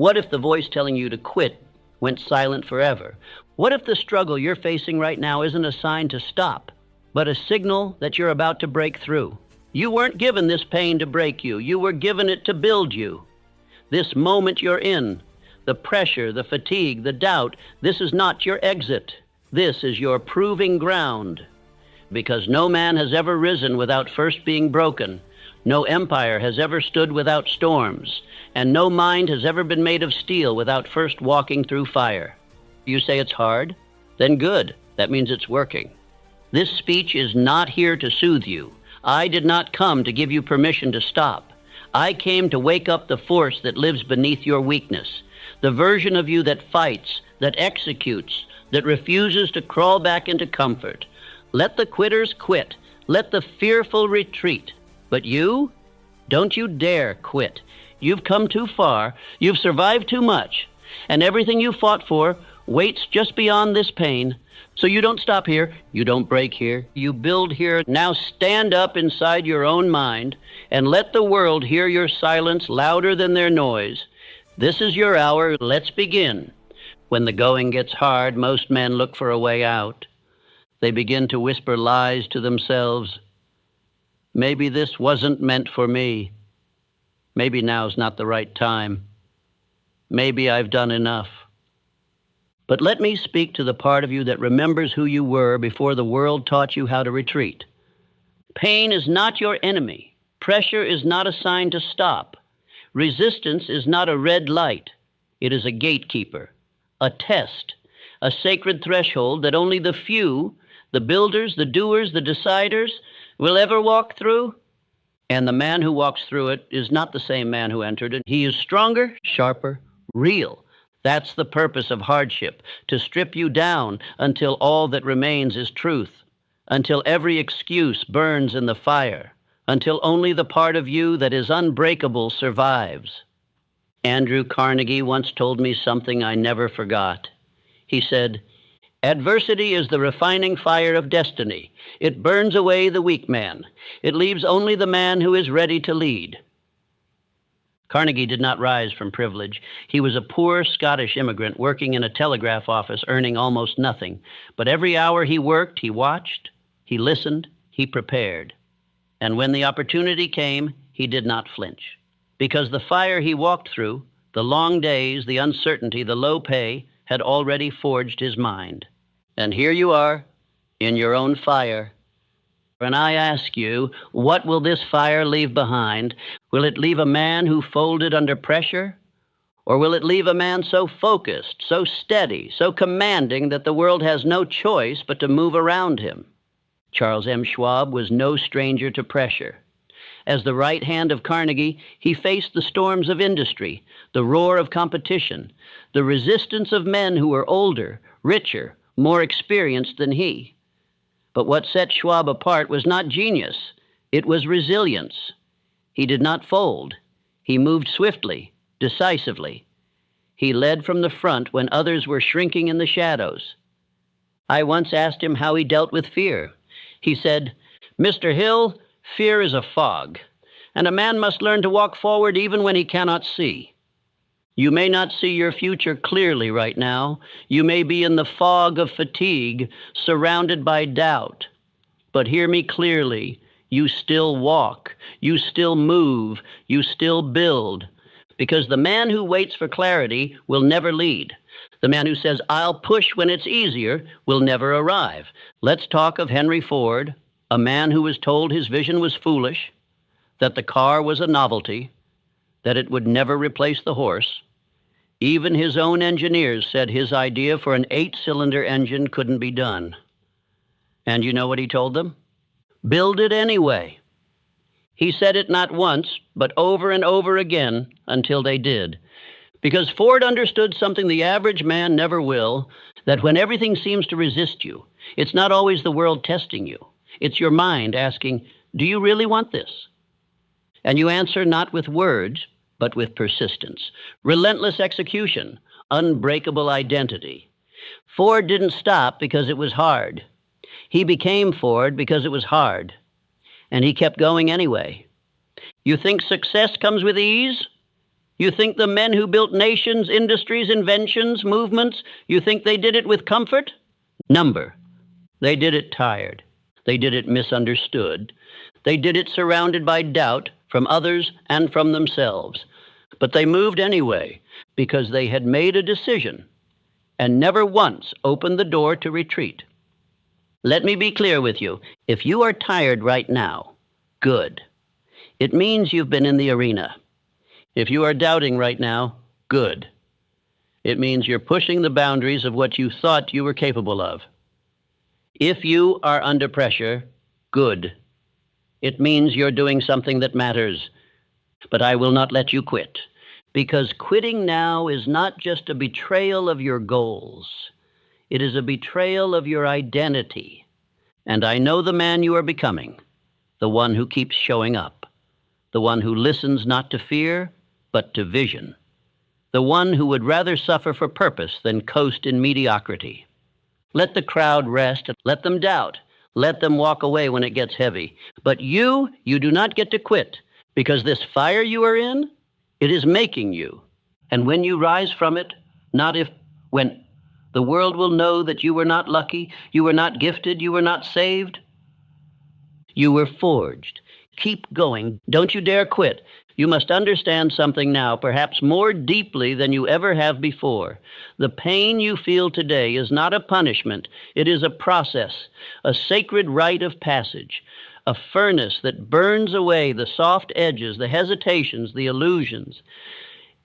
What if the voice telling you to quit went silent forever? What if the struggle you're facing right now isn't a sign to stop, but a signal that you're about to break through? You weren't given this pain to break you. You were given it to build you. This moment you're in, the pressure, the fatigue, the doubt, this is not your exit. This is your proving ground. Because no man has ever risen without first being broken. No empire has ever stood without storms. And no mind has ever been made of steel without first walking through fire. You say it's hard? Then good. That means it's working. This speech is not here to soothe you. I did not come to give you permission to stop. I came to wake up the force that lives beneath your weakness. The version of you that fights, that executes, that refuses to crawl back into comfort. Let the quitters quit. Let the fearful retreat. But you? Don't you dare quit. You've come too far. You've survived too much. And everything you fought for waits just beyond this pain. So you don't stop here. You don't break here. You build here. Now stand up inside your own mind and let the world hear your silence louder than their noise. This is your hour. Let's begin. When the going gets hard, most men look for a way out. They begin to whisper lies to themselves. Maybe this wasn't meant for me. Maybe now's not the right time. Maybe I've done enough. But let me speak to the part of you that remembers who you were before the world taught you how to retreat. Pain is not your enemy. Pressure is not a sign to stop. Resistance is not a red light. It is a gatekeeper, a test, a sacred threshold that only the few, the builders, the doers, the deciders, will ever walk through. And the man who walks through it is not the same man who entered it. He is stronger, sharper, real. That's the purpose of hardship, to strip you down until all that remains is truth, until every excuse burns in the fire, until only the part of you that is unbreakable survives. Andrew Carnegie once told me something I never forgot. He said, "Adversity is the refining fire of destiny. It burns away the weak man. It leaves only the man who is ready to lead." Carnegie did not rise from privilege. He was a poor Scottish immigrant working in a telegraph office, earning almost nothing. But every hour he worked, he watched, he listened, he prepared. And when the opportunity came, he did not flinch. Because the fire he walked through, the long days, the uncertainty, the low pay, had already forged his mind. And here you are, in your own fire. And I ask you, what will this fire leave behind? Will it leave a man who folded under pressure? Or will it leave a man so focused, so steady, so commanding that the world has no choice but to move around him? Charles M. Schwab was no stranger to pressure. As the right hand of Carnegie, he faced the storms of industry, the roar of competition, the resistance of men who were older, richer, more experienced than he. But what set Schwab apart was not genius, it was resilience. He did not fold. He moved swiftly, decisively. He led from the front when others were shrinking in the shadows. I once asked him how he dealt with fear. He said, "Mr. Hill, fear is a fog, and a man must learn to walk forward even when he cannot see. You may not see your future clearly right now. You may be in the fog of fatigue, surrounded by doubt. But hear me clearly. You still walk. You still move. You still build. Because the man who waits for clarity will never lead. The man who says, 'I'll push when it's easier,' will never arrive." Let's talk of Henry Ford, a man who was told his vision was foolish, that the car was a novelty, that it would never replace the horse. Even his own engineers said his idea for an 8-cylinder engine couldn't be done. And you know what he told them? Build it anyway. He said it not once, but over and over again until they did. Because Ford understood something the average man never will, that when everything seems to resist you, it's not always the world testing you. It's your mind asking, "Do you really want this?" And you answer not with words, but with persistence, relentless execution, unbreakable identity. Ford didn't stop because it was hard. He became Ford because it was hard. And he kept going anyway. You think success comes with ease? You think the men who built nations, industries, inventions, movements, you think they did it with comfort? Number. They did it tired. They did it misunderstood. They did it surrounded by doubt from others and from themselves. But they moved anyway because they had made a decision and never once opened the door to retreat. Let me be clear with you. If you are tired right now, good. It means you've been in the arena. If you are doubting right now, good. It means you're pushing the boundaries of what you thought you were capable of. If you are under pressure, good. It means you're doing something that matters. But I will not let you quit, because quitting now is not just a betrayal of your goals. It is a betrayal of your identity. And I know the man you are becoming, the one who keeps showing up, the one who listens not to fear, but to vision, the one who would rather suffer for purpose than coast in mediocrity. Let the crowd rest, let them doubt, let them walk away when it gets heavy. But you do not get to quit, because this fire you are in, it is making you. And when you rise from it, when the world will know that you were not lucky, you were not gifted, you were not saved, you were forged. Keep going. Don't you dare quit. You must understand something now, perhaps more deeply than you ever have before. The pain you feel today is not a punishment. It is a process, a sacred rite of passage, a furnace that burns away the soft edges, the hesitations, the illusions,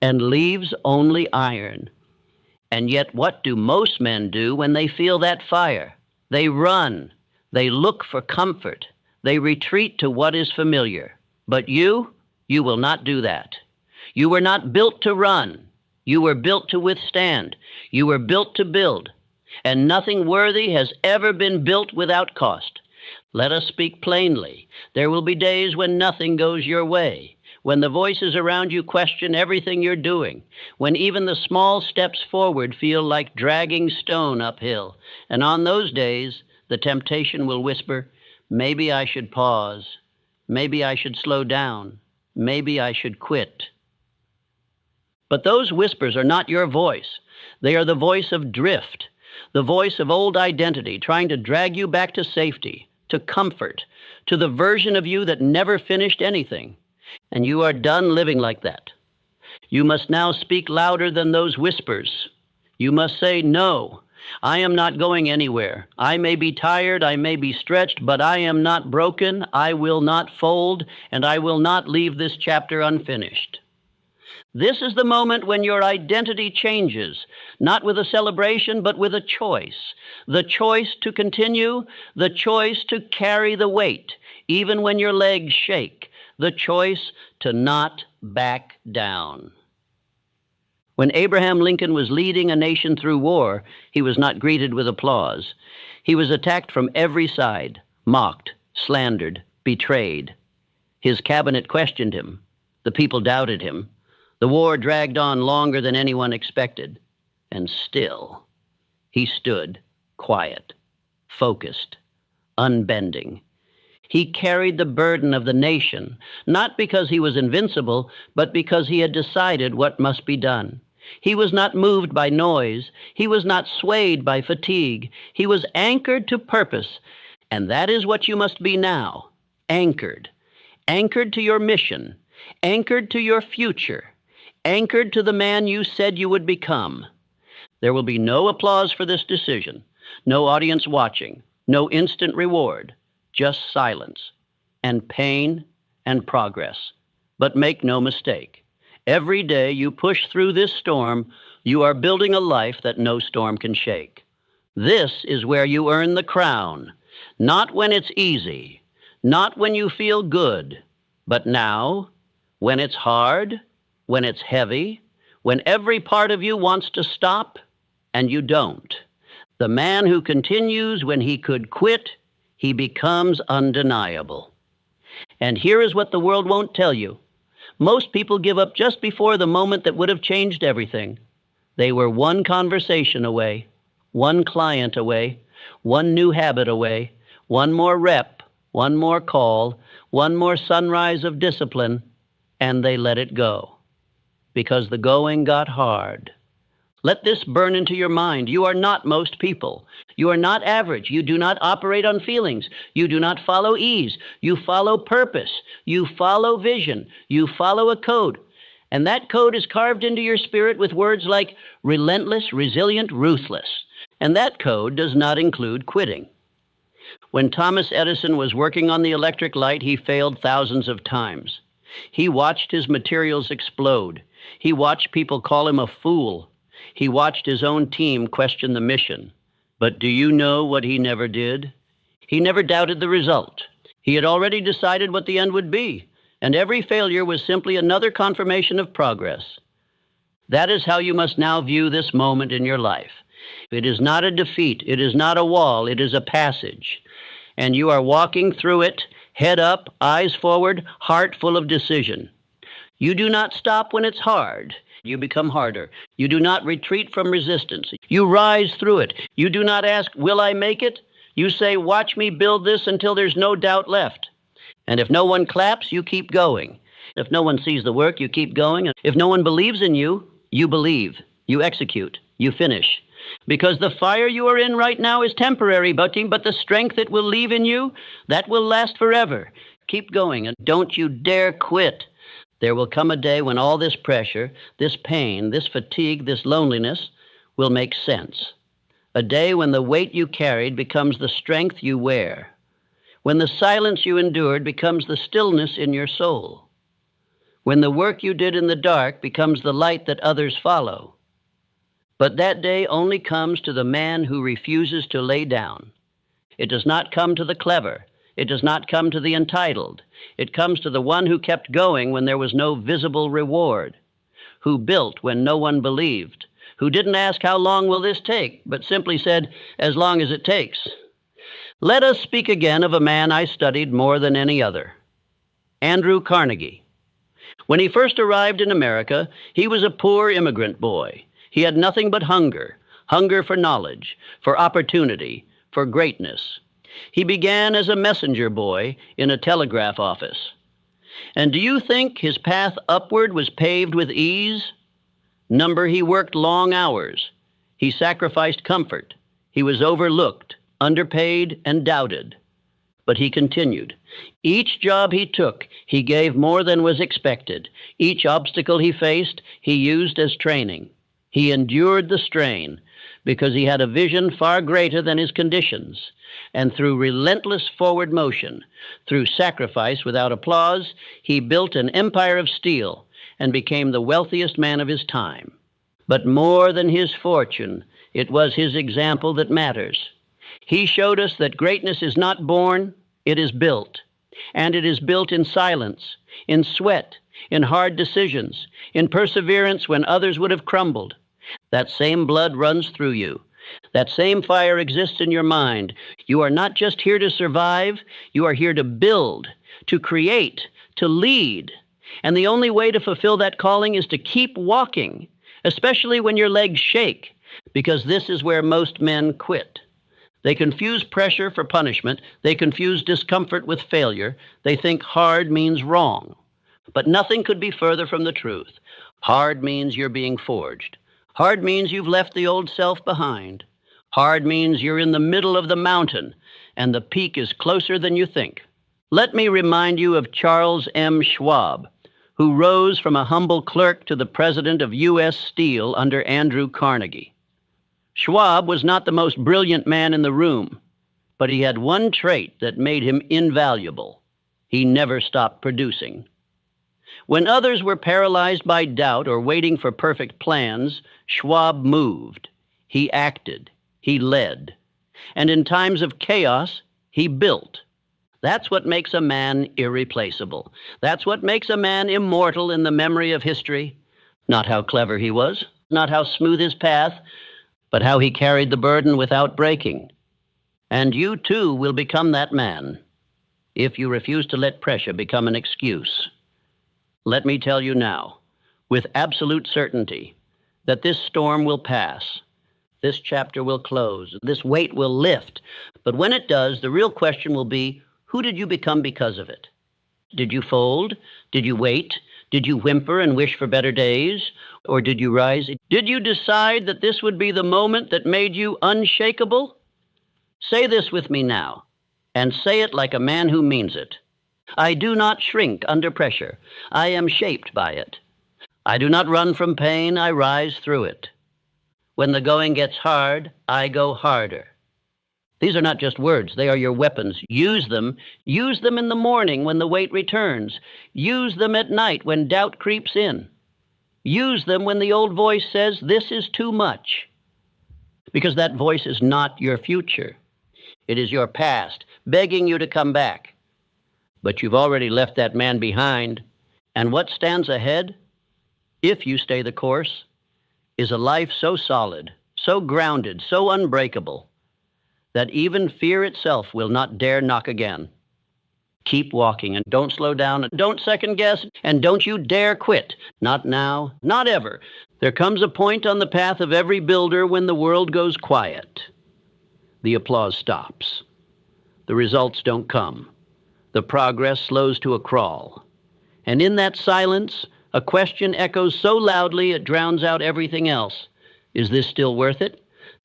and leaves only iron. And yet, what do most men do when they feel that fire? They run. They look for comfort. They retreat to what is familiar. But you will not do that. You were not built to run. You were built to withstand. You were built to build. And nothing worthy has ever been built without cost. Let us speak plainly. There will be days when nothing goes your way, when the voices around you question everything you're doing, when even the small steps forward feel like dragging stone uphill. And on those days, the temptation will whisper, maybe I should pause. Maybe I should slow down. Maybe I should quit. But those whispers are not your voice. They are the voice of drift, the voice of old identity trying to drag you back to safety, to comfort, to the version of you that never finished anything. And you are done living like that. You must now speak louder than those whispers. You must say, no, I am not going anywhere. I may be tired, I may be stretched, but I am not broken. I will not fold, and I will not leave this chapter unfinished. This is the moment when your identity changes, not with a celebration, but with a choice. The choice to continue, the choice to carry the weight, even when your legs shake, the choice to not back down. When Abraham Lincoln was leading a nation through war, he was not greeted with applause. He was attacked from every side, mocked, slandered, betrayed. His cabinet questioned him. The people doubted him. The war dragged on longer than anyone expected. And still, he stood quiet, focused, unbending. He carried the burden of the nation, not because he was invincible, but because he had decided what must be done. He was not moved by noise. He was not swayed by fatigue. He was anchored to purpose. And that is what you must be now, anchored. Anchored to your mission, anchored to your future, anchored to the man you said you would become. There will be no applause for this decision, no audience watching, no instant reward, just silence and pain and progress. But make no mistake, every day you push through this storm, you are building a life that no storm can shake. This is where you earn the crown, not when it's easy, not when you feel good, but now, when it's hard, when it's heavy, when every part of you wants to stop and you don't. The man who continues when he could quit, he becomes undeniable. And here is what the world won't tell you. Most people give up just before the moment that would have changed everything. They were one conversation away, one client away, one new habit away, one more rep, one more call, one more sunrise of discipline, and they let it go. because the going got hard. Let this burn into your mind. You are not most people. You are not average. You do not operate on feelings. You do not follow ease. You follow purpose. You follow vision. You follow a code. And that code is carved into your spirit with words like relentless, resilient, ruthless. And that code does not include quitting. When Thomas Edison was working on the electric light, he failed thousands of times. He watched his materials explode. He watched people call him a fool. He watched his own team question the mission. But do you know what he never did? He never doubted the result. He had already decided what the end would be, and every failure was simply another confirmation of progress. That is how you must now view this moment in your life. It is not a defeat. It is not a wall. It is a passage. And you are walking through it, head up, eyes forward, heart full of decision. You do not stop when it's hard. You become harder. You do not retreat from resistance. You rise through it. You do not ask, will I make it? You say, watch me build this until there's no doubt left. And if no one claps, you keep going. If no one sees the work, you keep going. If no one believes in you, you believe. You execute. You finish. Because the fire you are in right now is temporary, but the strength it will leave in you, that will last forever. Keep going, and don't you dare quit. There will come a day when all this pressure, this pain, this fatigue, this loneliness will make sense. A day when the weight you carried becomes the strength you wear. When the silence you endured becomes the stillness in your soul. When the work you did in the dark becomes the light that others follow. But that day only comes to the man who refuses to lay down. It does not come to the clever. It does not come to the entitled. It comes to the one who kept going when there was no visible reward, who built when no one believed, who didn't ask how long will this take, but simply said, as long as it takes. Let us speak again of a man I studied more than any other, Andrew Carnegie. When he first arrived in America, he was a poor immigrant boy. He had nothing but hunger for knowledge, for opportunity, for greatness. He began as a messenger boy in a telegraph office. And do you think his path upward was paved with ease? He worked long hours. He sacrificed comfort. He was overlooked, underpaid, and doubted. But he continued. Each job he took, he gave more than was expected. Each obstacle he faced, he used as training. He endured the strain because he had a vision far greater than his conditions. And through relentless forward motion, through sacrifice without applause, he built an empire of steel and became the wealthiest man of his time. But more than his fortune, it was his example that matters. He showed us that greatness is not born, it is built. And it is built in silence, in sweat, in hard decisions, in perseverance when others would have crumbled. That same blood runs through you. That same fire exists in your mind. You are not just here to survive, you are here to build, to create, to lead. And the only way to fulfill that calling is to keep walking, especially when your legs shake, because this is where most men quit. They confuse pressure for punishment. They confuse discomfort with failure. They think hard means wrong. But nothing could be further from the truth. Hard means you're being forged. Hard means you've left the old self behind. Hard means you're in the middle of the mountain, and the peak is closer than you think. Let me remind you of Charles M. Schwab, who rose from a humble clerk to the president of U.S. Steel under Andrew Carnegie. Schwab was not the most brilliant man in the room, but he had one trait that made him invaluable. He never stopped producing. When others were paralyzed by doubt or waiting for perfect plans, Schwab moved. He acted. He led. And in times of chaos, he built. That's what makes a man irreplaceable. That's what makes a man immortal in the memory of history. Not how clever he was, not how smooth his path, but how he carried the burden without breaking. And you too will become that man if you refuse to let pressure become an excuse. Let me tell you now, with absolute certainty, that this storm will pass. This chapter will close. This weight will lift. But when it does, the real question will be, who did you become because of it? Did you fold? Did you wait? Did you whimper and wish for better days? Or did you rise? Did you decide that this would be the moment that made you unshakable? Say this with me now, and say it like a man who means it. I do not shrink under pressure. I am shaped by it. I do not run from pain. I rise through it. When the going gets hard, I go harder. These are not just words. They are your weapons. Use them. Use them in the morning when the weight returns. Use them at night when doubt creeps in. Use them when the old voice says, this is too much. Because that voice is not your future. It is your past, begging you to come back. But you've already left that man behind. And what stands ahead, if you stay the course, is a life so solid, so grounded, so unbreakable, that even fear itself will not dare knock again. Keep walking and don't slow down and don't second guess and don't you dare quit. Not now, not ever. There comes a point on the path of every builder when the world goes quiet. The applause stops. The results don't come. The progress slows to a crawl. And in that silence, a question echoes so loudly it drowns out everything else. Is this still worth it?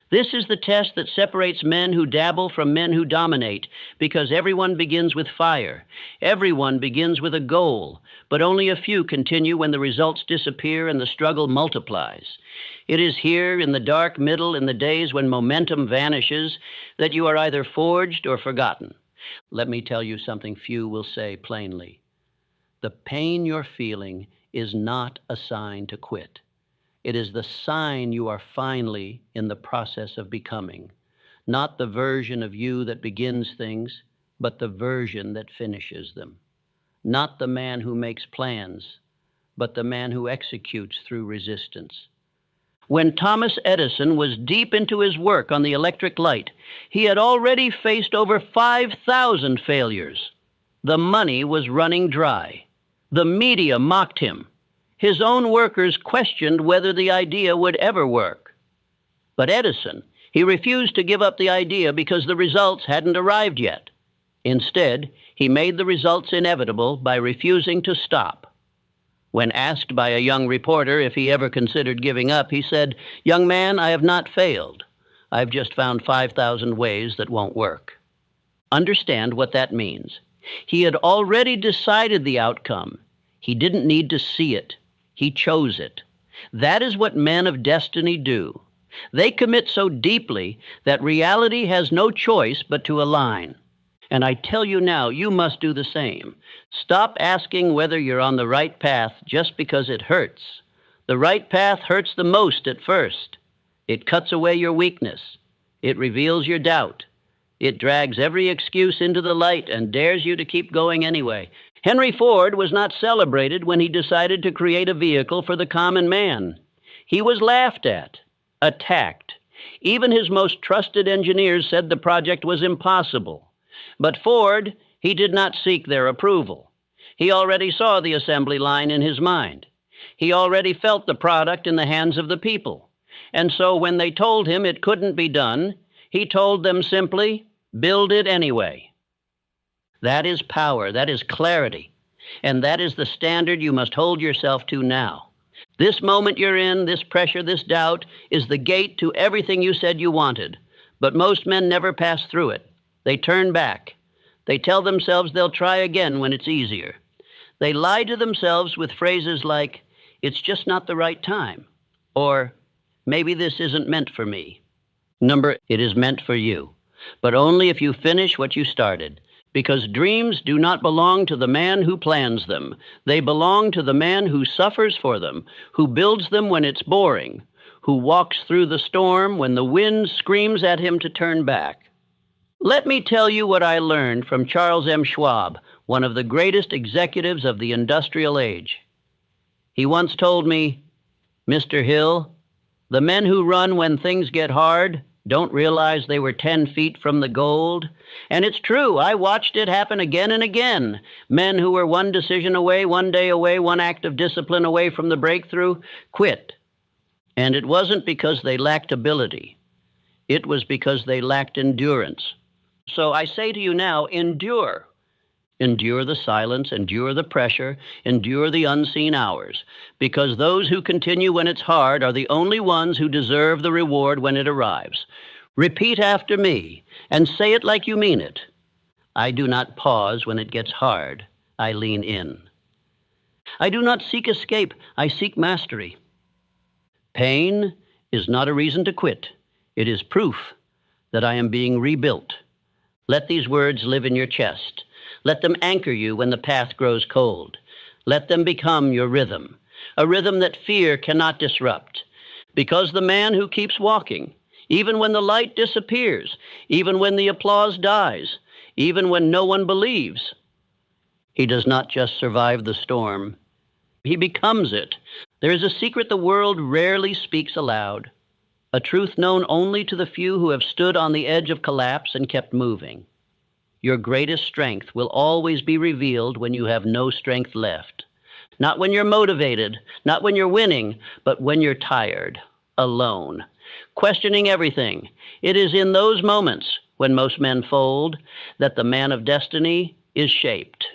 This is the test that separates men who dabble from men who dominate, because everyone begins with fire. Everyone begins with a goal, but only a few continue when the results disappear and the struggle multiplies. It is here in the dark middle, in the days when momentum vanishes, that you are either forged or forgotten. Let me tell you something few will say plainly. The pain you're feeling is not a sign to quit. It is the sign you are finally in the process of becoming, not the version of you that begins things, but the version that finishes them. Not the man who makes plans, but the man who executes through resistance. When Thomas Edison was deep into his work on the electric light, he had already faced over 5,000 failures. The money was running dry. The media mocked him. His own workers questioned whether the idea would ever work. But Edison, he refused to give up the idea because the results hadn't arrived yet. Instead, he made the results inevitable by refusing to stop. When asked by a young reporter if he ever considered giving up, he said, "Young man, I have not failed. I've just found 5,000 ways that won't work." Understand what that means. He had already decided the outcome. He didn't need to see it. He chose it. That is what men of destiny do. They commit so deeply that reality has no choice but to align. And I tell you now, you must do the same. Stop asking whether you're on the right path just because it hurts. The right path hurts the most at first. It cuts away your weakness. It reveals your doubt. It drags every excuse into the light and dares you to keep going anyway. Henry Ford was not celebrated when he decided to create a vehicle for the common man. He was laughed at, attacked. Even his most trusted engineers said the project was impossible. But Ford, he did not seek their approval. He already saw the assembly line in his mind. He already felt the product in the hands of the people. And so when they told him it couldn't be done, he told them simply, build it anyway. That is power, that is clarity, and that is the standard you must hold yourself to now. This moment you're in, this pressure, this doubt, is the gate to everything you said you wanted. But most men never pass through it. They turn back. They tell themselves they'll try again when it's easier. They lie to themselves with phrases like, it's just not the right time, or maybe this isn't meant for me. It is meant for you, but only if you finish what you started. Because dreams do not belong to the man who plans them. They belong to the man who suffers for them, who builds them when it's boring, who walks through the storm when the wind screams at him to turn back. Let me tell you what I learned from Charles M. Schwab, one of the greatest executives of the industrial age. He once told me, "Mr. Hill, the men who run when things get hard don't realize they were 10 feet from the gold." And it's true. I watched it happen again and again. Men who were one decision away, one day away, one act of discipline away from the breakthrough, quit. And it wasn't because they lacked ability. It was because they lacked endurance. So I say to you now, endure. Endure the silence, endure the pressure, endure the unseen hours, because those who continue when it's hard are the only ones who deserve the reward when it arrives. Repeat after me, and say it like you mean it. I do not pause when it gets hard. I lean in. I do not seek escape. I seek mastery. Pain is not a reason to quit. It is proof that I am being rebuilt. Let these words live in your chest. Let them anchor you when the path grows cold. Let them become your rhythm, a rhythm that fear cannot disrupt. Because the man who keeps walking, even when the light disappears, even when the applause dies, even when no one believes, he does not just survive the storm, he becomes it. There is a secret the world rarely speaks aloud, a truth known only to the few who have stood on the edge of collapse and kept moving. Your greatest strength will always be revealed when you have no strength left. Not when you're motivated, not when you're winning, but when you're tired, alone, questioning everything. It is in those moments, when most men fold, that the man of destiny is shaped.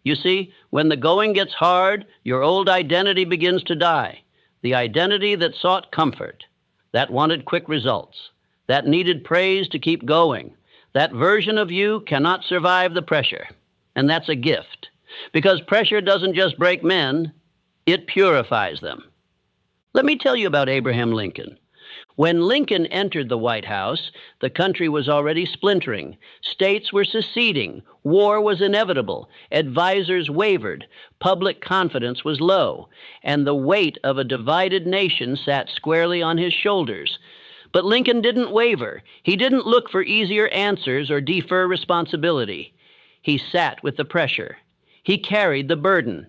You see, when the going gets hard, your old identity begins to die. The identity that sought comfort, that wanted quick results, that needed praise to keep going. That version of you cannot survive the pressure, and that's a gift, because pressure doesn't just break men, it purifies them. Let me tell you about Abraham Lincoln. When Lincoln entered the White House, the country was already splintering. States were seceding. War was inevitable. Advisors wavered. Public confidence was low. And the weight of a divided nation sat squarely on his shoulders. But Lincoln didn't waver. He didn't look for easier answers or defer responsibility. He sat with the pressure. He carried the burden.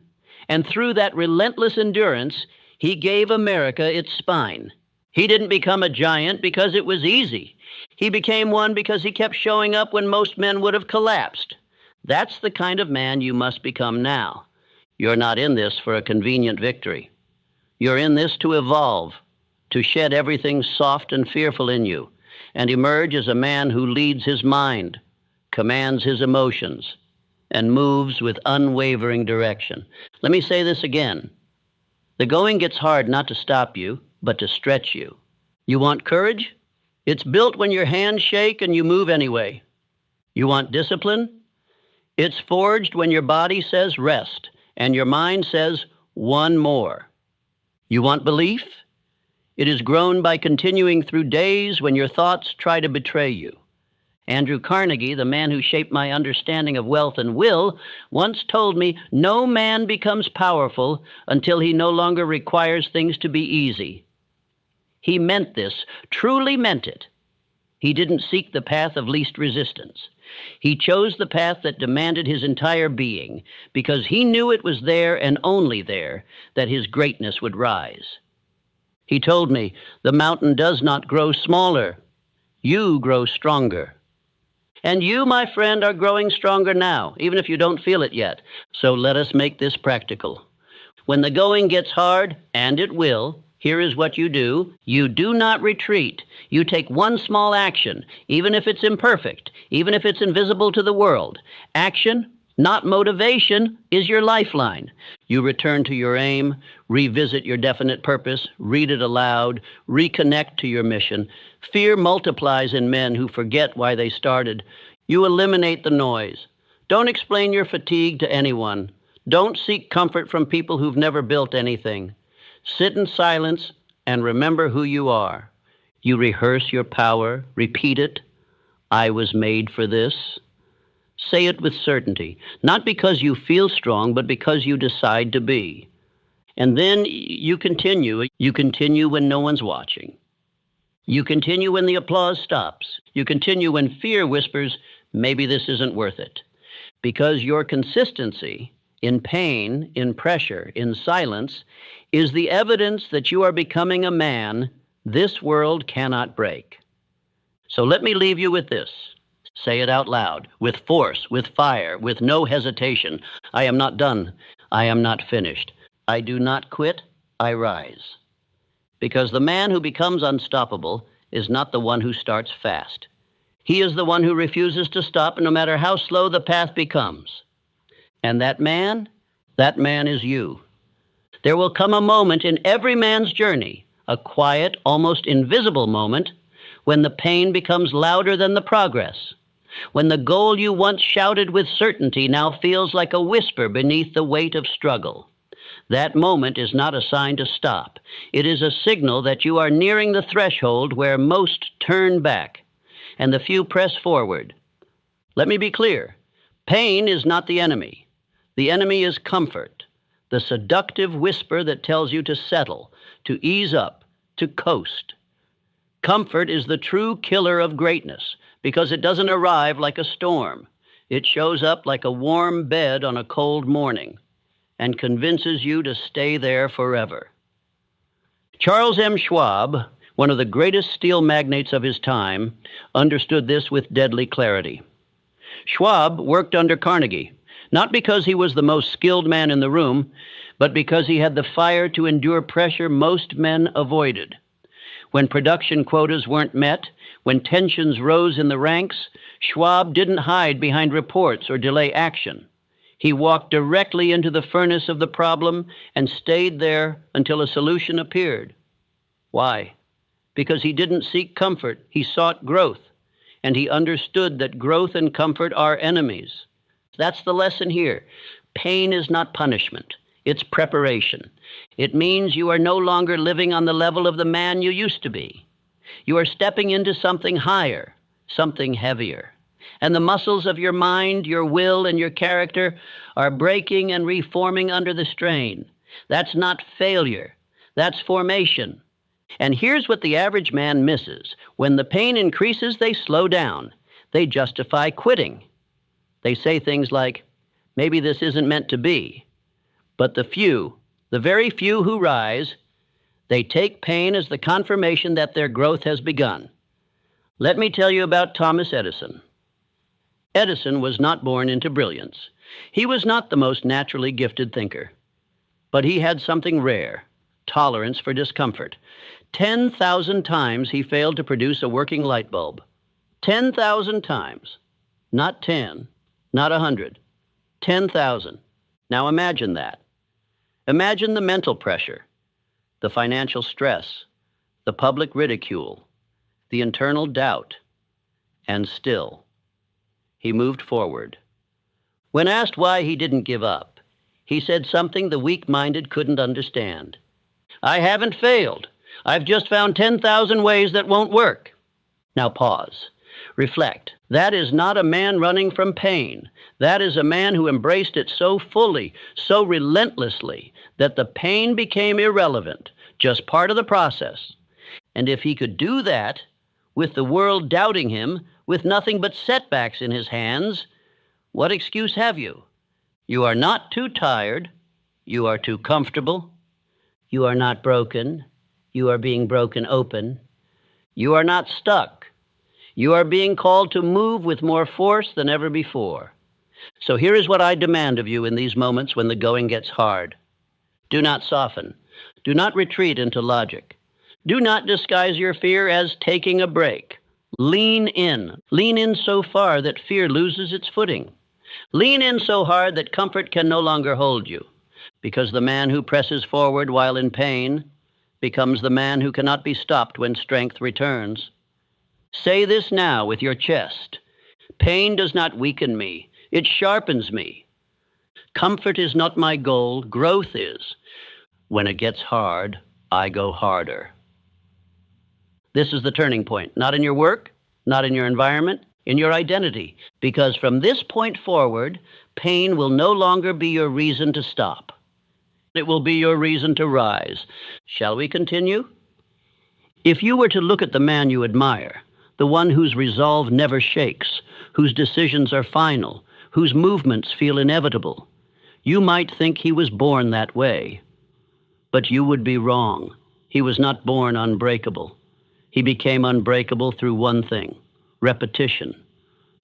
And through that relentless endurance, he gave America its spine. He didn't become a giant because it was easy. He became one because he kept showing up when most men would have collapsed. That's the kind of man you must become now. You're not in this for a convenient victory. You're in this to evolve, to shed everything soft and fearful in you, and emerge as a man who leads his mind, commands his emotions, and moves with unwavering direction. Let me say this again. The going gets hard not to stop you, but to stretch you. You want courage? It's built when your hands shake and you move anyway. You want discipline? It's forged when your body says rest and your mind says one more. You want belief? It is grown by continuing through days when your thoughts try to betray you. Andrew Carnegie, the man who shaped my understanding of wealth and will, once told me, no man becomes powerful until he no longer requires things to be easy. He meant this, truly meant it. He didn't seek the path of least resistance. He chose the path that demanded his entire being, because he knew it was there and only there that his greatness would rise. He told me, the mountain does not grow smaller. You grow stronger. And you, my friend, are growing stronger now, even if you don't feel it yet. So let us make this practical. When the going gets hard, and it will, here is what you do. You do not retreat. You take one small action, even if it's imperfect, even if it's invisible to the world. Action, not motivation, is your lifeline. You return to your aim, revisit your definite purpose, read it aloud, reconnect to your mission. Fear multiplies in men who forget why they started. You eliminate the noise. Don't explain your fatigue to anyone. Don't seek comfort from people who've never built anything. Sit in silence and remember who you are. You rehearse your power, repeat it. I was made for this. Say it with certainty, not because you feel strong, but because you decide to be. And then you continue. You continue when no one's watching. You continue when the applause stops. You continue when fear whispers, maybe this isn't worth it. Because your consistency in pain, in pressure, in silence, is the evidence that you are becoming a man this world cannot break. So let me leave you with this. Say it out loud, with force, with fire, with no hesitation. I am not done. I am not finished. I do not quit. I rise. Because the man who becomes unstoppable is not the one who starts fast. He is the one who refuses to stop no matter how slow the path becomes. And that man is you. There will come a moment in every man's journey, a quiet, almost invisible moment, when the pain becomes louder than the progress, when the goal you once shouted with certainty now feels like a whisper beneath the weight of struggle. That moment is not a sign to stop. It is a signal that you are nearing the threshold where most turn back, and the few press forward. Let me be clear. Pain is not the enemy. The enemy is comfort, the seductive whisper that tells you to settle, to ease up, to coast. Comfort is the true killer of greatness because it doesn't arrive like a storm. It shows up like a warm bed on a cold morning and convinces you to stay there forever. Charles M. Schwab, one of the greatest steel magnates of his time, understood this with deadly clarity. Schwab worked under Carnegie, not because he was the most skilled man in the room, but because he had the fire to endure pressure most men avoided. When production quotas weren't met, when tensions rose in the ranks, Schwab didn't hide behind reports or delay action. He walked directly into the furnace of the problem and stayed there until a solution appeared. Why? Because he didn't seek comfort, he sought growth, and he understood that growth and comfort are enemies. That's the lesson here. Pain is not punishment. It's preparation. It means you are no longer living on the level of the man you used to be. You are stepping into something higher, something heavier. And the muscles of your mind, your will, and your character are breaking and reforming under the strain. That's not failure. That's formation. And here's what the average man misses. When the pain increases, they slow down. They justify quitting. They say things like, maybe this isn't meant to be. But the few, the very few who rise, they take pain as the confirmation that their growth has begun. Let me tell you about Thomas Edison. Edison was not born into brilliance. He was not the most naturally gifted thinker. But he had something rare, tolerance for discomfort. 10,000 times he failed to produce a working light bulb. 10,000 times. Not 10, not 100. 10,000. Now imagine that. Imagine the mental pressure, the financial stress, the public ridicule, the internal doubt, and still, he moved forward. When asked why he didn't give up, he said something the weak-minded couldn't understand. I haven't failed. I've just found 10,000 ways that won't work. Now pause. Reflect. That is not a man running from pain. That is a man who embraced it so fully, so relentlessly, that the pain became irrelevant, just part of the process. And if he could do that, with the world doubting him, with nothing but setbacks in his hands, what excuse have you? You are not too tired. You are too comfortable. You are not broken. You are being broken open. You are not stuck. You are being called to move with more force than ever before. So here is what I demand of you in these moments when the going gets hard. Do not soften. Do not retreat into logic. Do not disguise your fear as taking a break. Lean in. Lean in so far that fear loses its footing. Lean in so hard that comfort can no longer hold you, because the man who presses forward while in pain becomes the man who cannot be stopped when strength returns. Say this now with your chest. Pain does not weaken me. It sharpens me. Comfort is not my goal. Growth is. When it gets hard, I go harder. This is the turning point, not in your work, not in your environment, in your identity, because from this point forward, pain will no longer be your reason to stop. It will be your reason to rise. Shall we continue? If you were to look at the man you admire, the one whose resolve never shakes, whose decisions are final, whose movements feel inevitable, you might think he was born that way. But you would be wrong. He was not born unbreakable. He became unbreakable through one thing: repetition.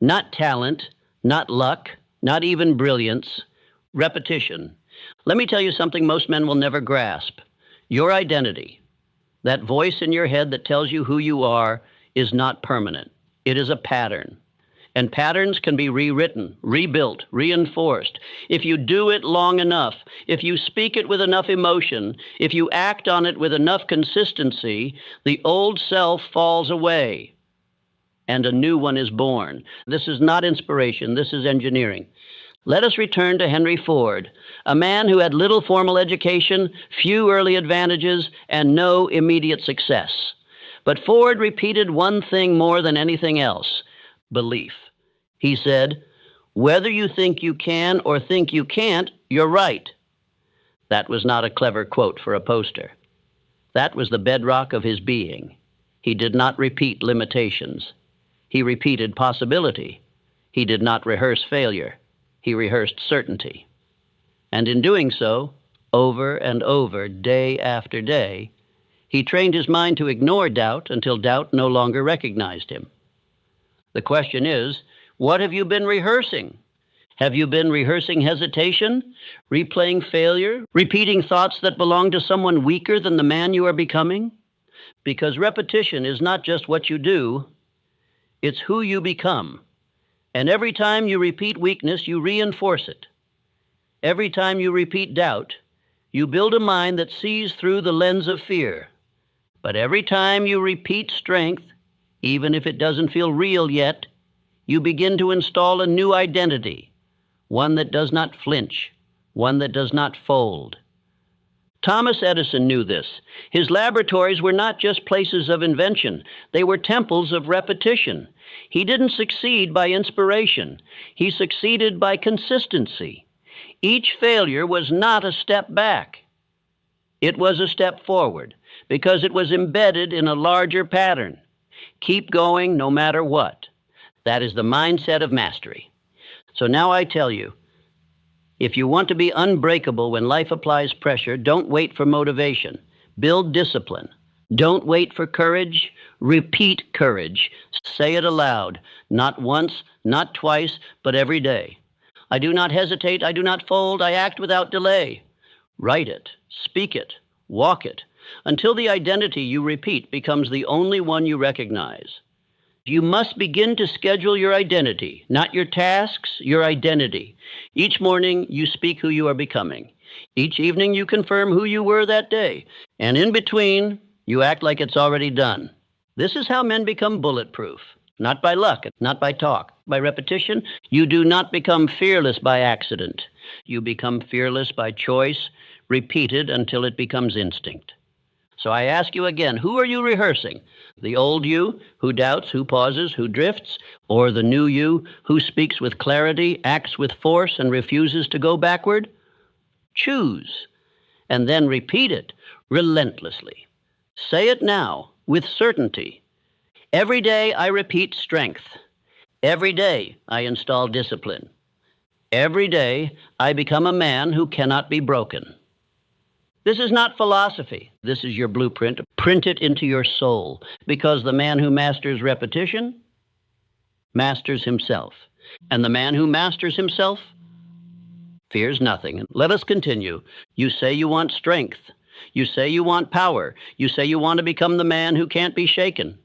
Not talent, not luck, not even brilliance. Repetition. Let me tell you something most men will never grasp. Your identity, that voice in your head that tells you who you are, is not permanent. It is a pattern. And patterns can be rewritten, rebuilt, reinforced. If you do it long enough, if you speak it with enough emotion, if you act on it with enough consistency, the old self falls away and a new one is born. This is not inspiration, this is engineering. Let us return to Henry Ford, a man who had little formal education, few early advantages, and no immediate success. But Ford repeated one thing more than anything else: belief. He said, "Whether you think you can or think you can't, you're right." That was not a clever quote for a poster. That was the bedrock of his being. He did not repeat limitations. He repeated possibility. He did not rehearse failure. He rehearsed certainty. And in doing so, over and over, day after day, he trained his mind to ignore doubt until doubt no longer recognized him. The question is, what have you been rehearsing? Have you been rehearsing hesitation, replaying failure, repeating thoughts that belong to someone weaker than the man you are becoming? Because repetition is not just what you do, it's who you become. And every time you repeat weakness, you reinforce it. Every time you repeat doubt, you build a mind that sees through the lens of fear. But every time you repeat strength, even if it doesn't feel real yet, you begin to install a new identity, one that does not flinch, one that does not fold. Thomas Edison knew this. His laboratories were not just places of invention, they were temples of repetition. He didn't succeed by inspiration. He succeeded by consistency. Each failure was not a step back. It was a step forward because it was embedded in a larger pattern. Keep going no matter what. That is the mindset of mastery. So now I tell you, if you want to be unbreakable when life applies pressure, don't wait for motivation. Build discipline. Don't wait for courage. Repeat courage. Say it aloud, not once, not twice, but every day. I do not hesitate, I do not fold, I act without delay. Write it, speak it, walk it, until the identity you repeat becomes the only one you recognize. You must begin to schedule your identity, not your tasks, your identity. Each morning, you speak who you are becoming. Each evening, you confirm who you were that day. And in between, you act like it's already done. This is how men become bulletproof. Not by luck, not by talk, by repetition. You do not become fearless by accident. You become fearless by choice, repeated until it becomes instinct. So I ask you again, who are you rehearsing? The old you, who doubts, who pauses, who drifts, or the new you, who speaks with clarity, acts with force, and refuses to go backward? Choose, and then repeat it relentlessly. Say it now with certainty. Every day I repeat strength. Every day I install discipline. Every day I become a man who cannot be broken. This is not philosophy. This is your blueprint. Print it into your soul, because the man who masters repetition masters himself. And the man who masters himself fears nothing. Let us continue. You say you want strength. You say you want power. You say you want to become the man who can't be shaken.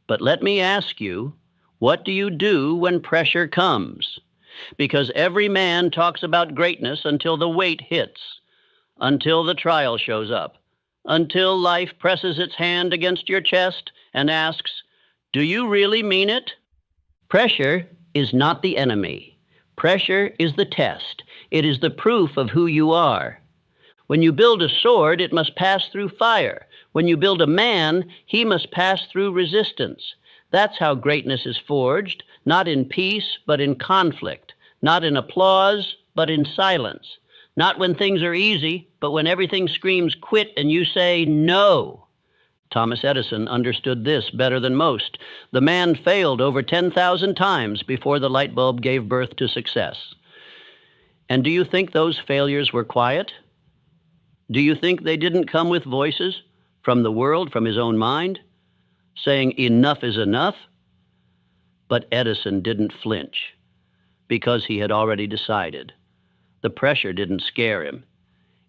But let me ask you, what do you do when pressure comes? Because every man talks about greatness until the weight hits, until the trial shows up, until life presses its hand against your chest and asks, do you really mean it? Pressure is not the enemy. Pressure is the test. It is the proof of who you are. When you build a sword, it must pass through fire. When you build a man, he must pass through resistance. That's how greatness is forged, not in peace, but in conflict, not in applause, but in silence, not when things are easy, but when everything screams quit and you say no. Thomas Edison understood this better than most. The man failed over 10,000 times before the light bulb gave birth to success. And do you think those failures were quiet? Do you think they didn't come with voices from the world, from his own mind, saying enough is enough? But Edison didn't flinch because he had already decided. The pressure didn't scare him.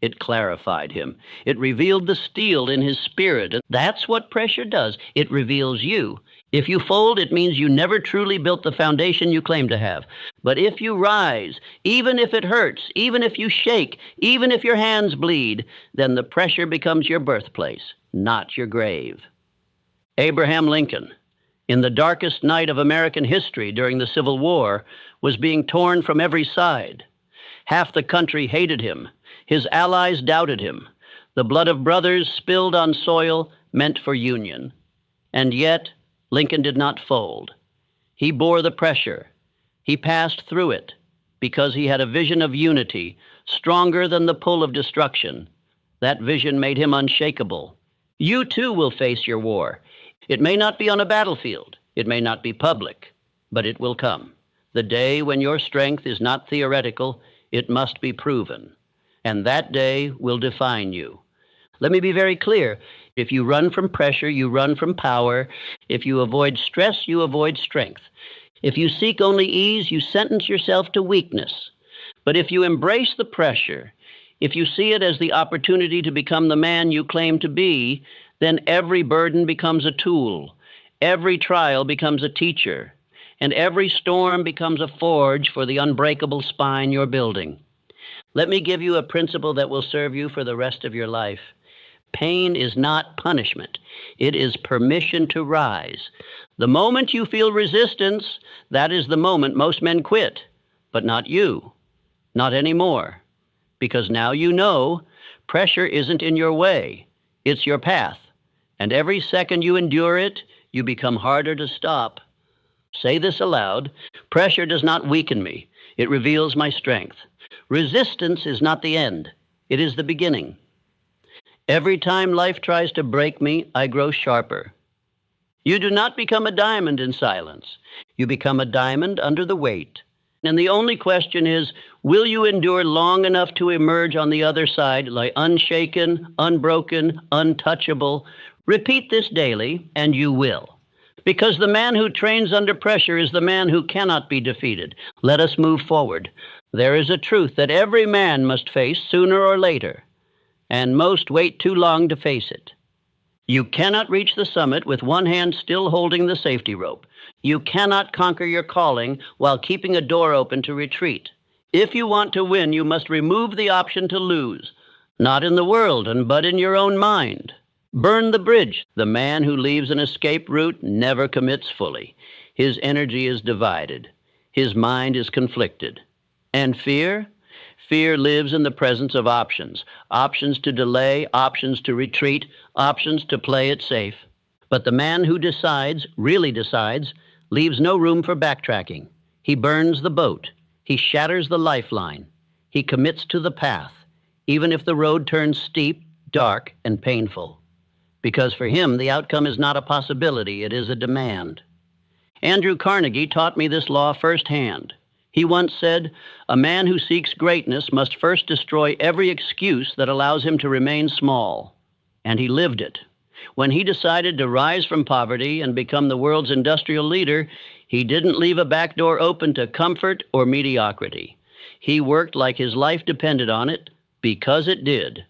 It clarified him. It revealed the steel in his spirit. And that's what pressure does. It reveals you. If you fold, it means you never truly built the foundation you claim to have. But if you rise, even if it hurts, even if you shake, even if your hands bleed, then the pressure becomes your birthplace, not your grave. Abraham Lincoln, in the darkest night of American history during the Civil War, was being torn from every side. Half the country hated him. His allies doubted him. The blood of brothers spilled on soil meant for union. And yet, Lincoln did not fold. He bore the pressure. He passed through it because he had a vision of unity, stronger than the pull of destruction. That vision made him unshakable. You too will face your war. It may not be on a battlefield. It may not be public, but it will come. The day when your strength is not theoretical, it must be proven. And that day will define you. Let me be very clear. If you run from pressure, you run from power. If you avoid stress, you avoid strength. If you seek only ease, you sentence yourself to weakness. But if you embrace the pressure, if you see it as the opportunity to become the man you claim to be, then every burden becomes a tool, every trial becomes a teacher, and every storm becomes a forge for the unbreakable spine you're building. Let me give you a principle that will serve you for the rest of your life. Pain is not punishment. It is permission to rise. The moment you feel resistance, that is the moment most men quit. But not you. Not anymore. Because now you know pressure isn't in your way. It's your path. And every second you endure it, you become harder to stop. Say this aloud. Pressure does not weaken me. It reveals my strength. Resistance is not the end. It is the beginning. Every time life tries to break me, I grow sharper. You do not become a diamond in silence. You become a diamond under the weight. And the only question is, will you endure long enough to emerge on the other side, like unshaken, unbroken, untouchable? Repeat this daily, and you will. Because the man who trains under pressure is the man who cannot be defeated. Let us move forward. There is a truth that every man must face sooner or later, and most wait too long to face it. You cannot reach the summit with one hand still holding the safety rope. You cannot conquer your calling while keeping a door open to retreat. If you want to win, you must remove the option to lose, not in the world, but in your own mind. Burn the bridge. The man who leaves an escape route never commits fully. His energy is divided. His mind is conflicted. And fear? Fear lives in the presence of options. Options to delay, options to retreat, options to play it safe. But the man who decides, really decides, leaves no room for backtracking. He burns the boat. He shatters the lifeline. He commits to the path, even if the road turns steep, dark, and painful. Because for him, the outcome is not a possibility, it is a demand. Andrew Carnegie taught me this law firsthand. He once said, "A man who seeks greatness must first destroy every excuse that allows him to remain small." And he lived it. When he decided to rise from poverty and become the world's industrial leader, he didn't leave a back door open to comfort or mediocrity. He worked like his life depended on it, because it did.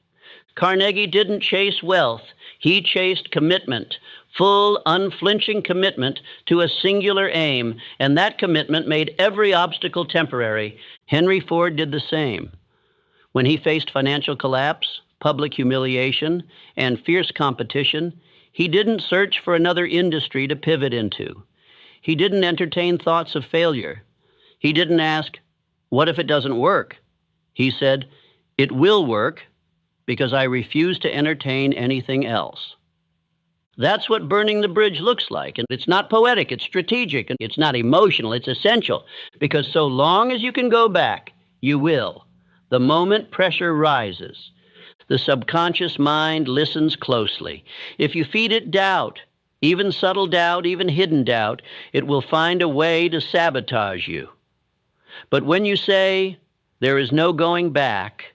Carnegie didn't chase wealth. He chased commitment, full, unflinching commitment to a singular aim, and that commitment made every obstacle temporary. Henry Ford did the same. When he faced financial collapse, public humiliation, and fierce competition, he didn't search for another industry to pivot into. He didn't entertain thoughts of failure. He didn't ask, "What if it doesn't work?" He said, "It will work, because I refuse to entertain anything else." That's what burning the bridge looks like. And it's not poetic, it's strategic, and it's not emotional, it's essential. Because so long as you can go back, you will. The moment pressure rises, the subconscious mind listens closely. If you feed it doubt, even subtle doubt, even hidden doubt, it will find a way to sabotage you. But when you say, "There is no going back,"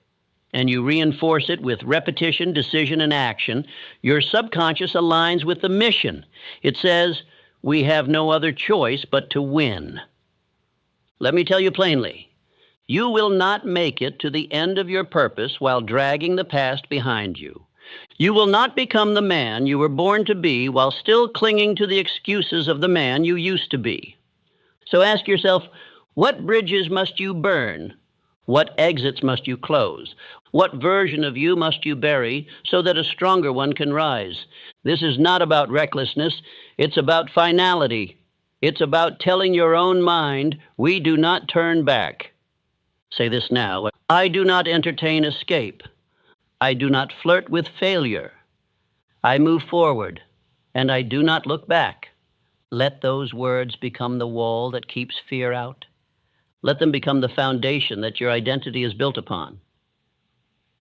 and you reinforce it with repetition, decision, and action, your subconscious aligns with the mission. It says, "We have no other choice but to win." Let me tell you plainly, You will not make it to the end of your purpose while dragging the past behind you. You will not become the man you were born to be while still clinging to the excuses of the man you used to be. So ask yourself, what bridges must you burn? What exits must you close? What version of you must you bury so that a stronger one can rise? This is not about recklessness. It's about finality. It's about telling your own mind, we do not turn back. Say this now. I do not entertain escape. I do not flirt with failure. I move forward, and I do not look back. Let those words become the wall that keeps fear out. Let them become the foundation that your identity is built upon.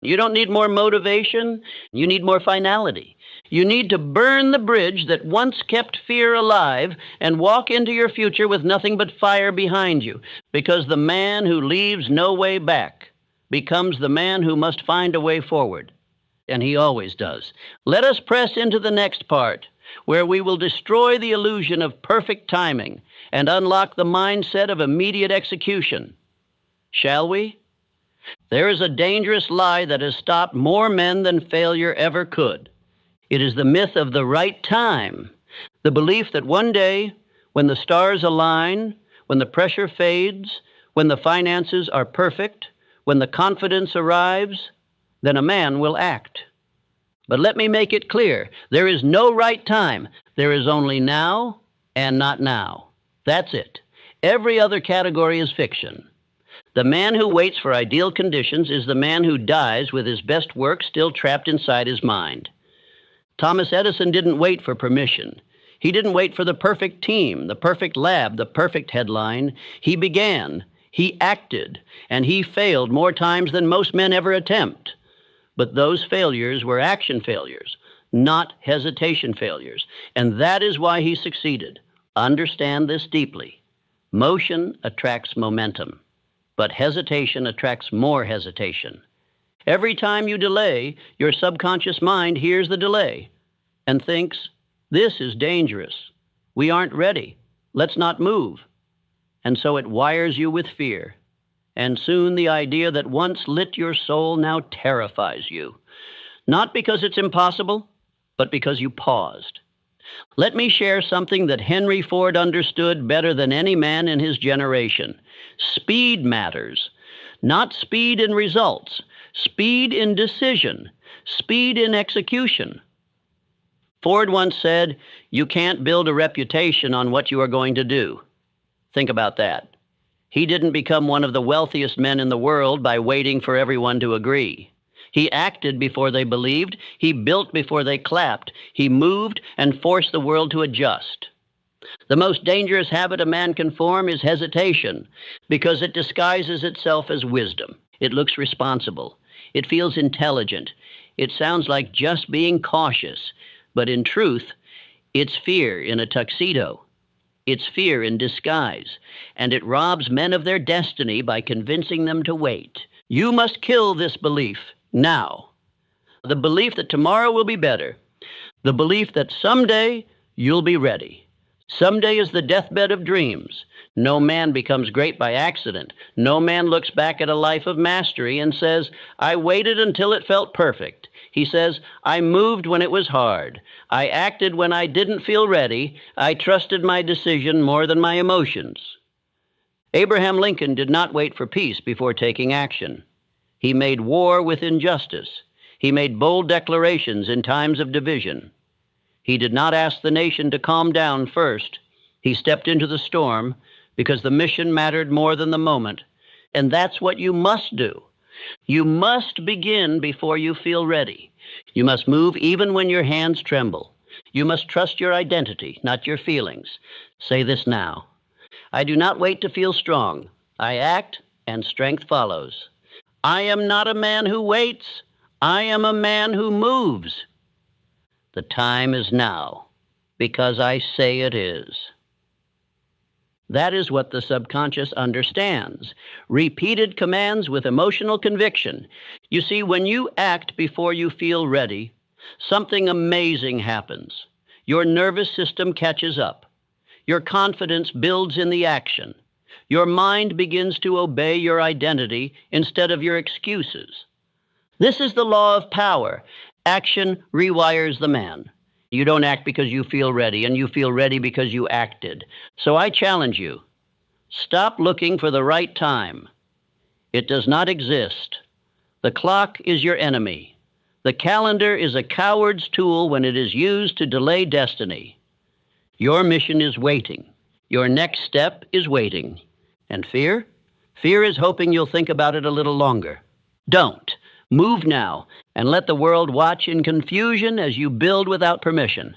You don't need more motivation. You need more finality. You need to burn the bridge that once kept fear alive and walk into your future with nothing but fire behind you, because the man who leaves no way back becomes the man who must find a way forward. And he always does. Let us press into the next part, where we will destroy the illusion of perfect timing and unlock the mindset of immediate execution. Shall we? There is a dangerous lie that has stopped more men than failure ever could. It is the myth of the right time, the belief that one day, when the stars align, when the pressure fades, when the finances are perfect, when the confidence arrives, then a man will act. But let me make it clear, there is no right time. There is only now and not now. That's it. Every other category is fiction. The man who waits for ideal conditions is the man who dies with his best work still trapped inside his mind. Thomas Edison didn't wait for permission. He didn't wait for the perfect team, the perfect lab, the perfect headline. He began, he acted, and he failed more times than most men ever attempt. But those failures were action failures, not hesitation failures. And that is why he succeeded. Understand this deeply. Motion attracts momentum, but hesitation attracts more hesitation. Every time you delay, your subconscious mind hears the delay and thinks, this is dangerous. We aren't ready. Let's not move. And so it wires you with fear. And soon the idea that once lit your soul now terrifies you. Not because it's impossible, but because you paused. Let me share something that Henry Ford understood better than any man in his generation. Speed matters. Not speed in results, speed in decision, speed in execution. Ford once said, you can't build a reputation on what you are going to do. Think about that. He didn't become one of the wealthiest men in the world by waiting for everyone to agree. He acted before they believed. He built before they clapped. He moved and forced the world to adjust. The most dangerous habit a man can form is hesitation, because it disguises itself as wisdom. It looks responsible. It feels intelligent. It sounds like just being cautious. But in truth, it's fear in a tuxedo. It's fear in disguise, and it robs men of their destiny by convincing them to wait. You must kill this belief now. The belief that tomorrow will be better. The belief that someday you'll be ready. Someday is the deathbed of dreams. No man becomes great by accident. No man looks back at a life of mastery and says, I waited until it felt perfect. He says, I moved when it was hard. I acted when I didn't feel ready. I trusted my decision more than my emotions. Abraham Lincoln did not wait for peace before taking action. He made war with injustice. He made bold declarations in times of division. He did not ask the nation to calm down first. He stepped into the storm because the mission mattered more than the moment. And that's what you must do. You must begin before you feel ready. You must move even when your hands tremble. You must trust your identity, not your feelings. Say this now. I do not wait to feel strong. I act, and strength follows. I am not a man who waits. I am a man who moves. The time is now, because I say it is. That is what the subconscious understands. Repeated commands with emotional conviction. You see, when you act before you feel ready, something amazing happens. Your nervous system catches up. Your confidence builds in the action. Your mind begins to obey your identity instead of your excuses. This is the law of power. Action rewires the man. You don't act because you feel ready, and you feel ready because you acted. So I challenge you, stop looking for the right time. It does not exist. The clock is your enemy. The calendar is a coward's tool when it is used to delay destiny. Your mission is waiting. Your next step is waiting. And fear? Fear is hoping you'll think about it a little longer. Don't. Move now, and let the world watch in confusion as you build without permission.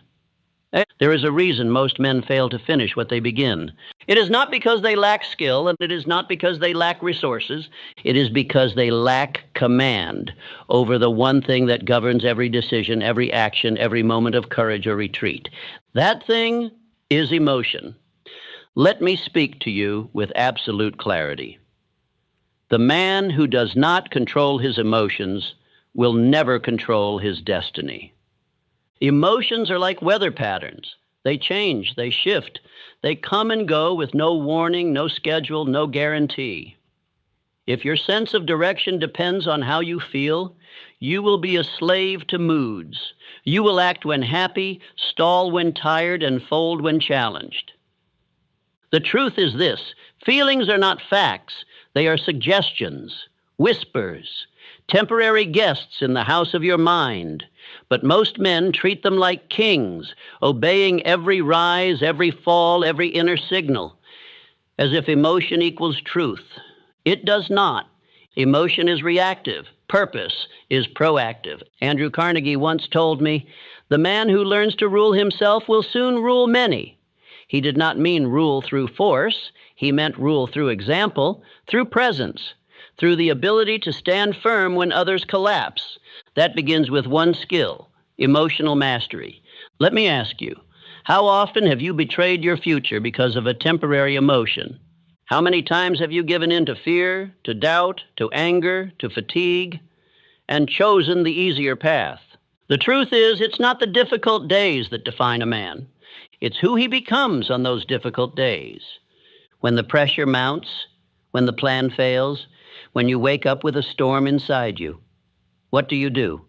There is a reason most men fail to finish what they begin. It is not because they lack skill, and it is not because they lack resources. It is because they lack command over the one thing that governs every decision, every action, every moment of courage or retreat. That thing is emotion. Let me speak to you with absolute clarity. The man who does not control his emotions will never control his destiny. Emotions are like weather patterns. They change, they shift, they come and go with no warning, no schedule, no guarantee. If your sense of direction depends on how you feel, you will be a slave to moods. You will act when happy, stall when tired, and fold when challenged. The truth is this: feelings are not facts. They are suggestions, whispers, temporary guests in the house of your mind. But most men treat them like kings, obeying every rise, every fall, every inner signal, as if emotion equals truth. It does not. Emotion is reactive. Purpose is proactive. Andrew Carnegie once told me, "The man who learns to rule himself will soon rule many." He did not mean rule through force. He meant rule through example, through presence, through the ability to stand firm when others collapse. That begins with one skill: emotional mastery. Let me ask you, how often have you betrayed your future because of a temporary emotion? How many times have you given in to fear, to doubt, to anger, to fatigue, and chosen the easier path? The truth is, it's not the difficult days that define a man. It's who he becomes on those difficult days. When the pressure mounts, when the plan fails, when you wake up with a storm inside you, what do?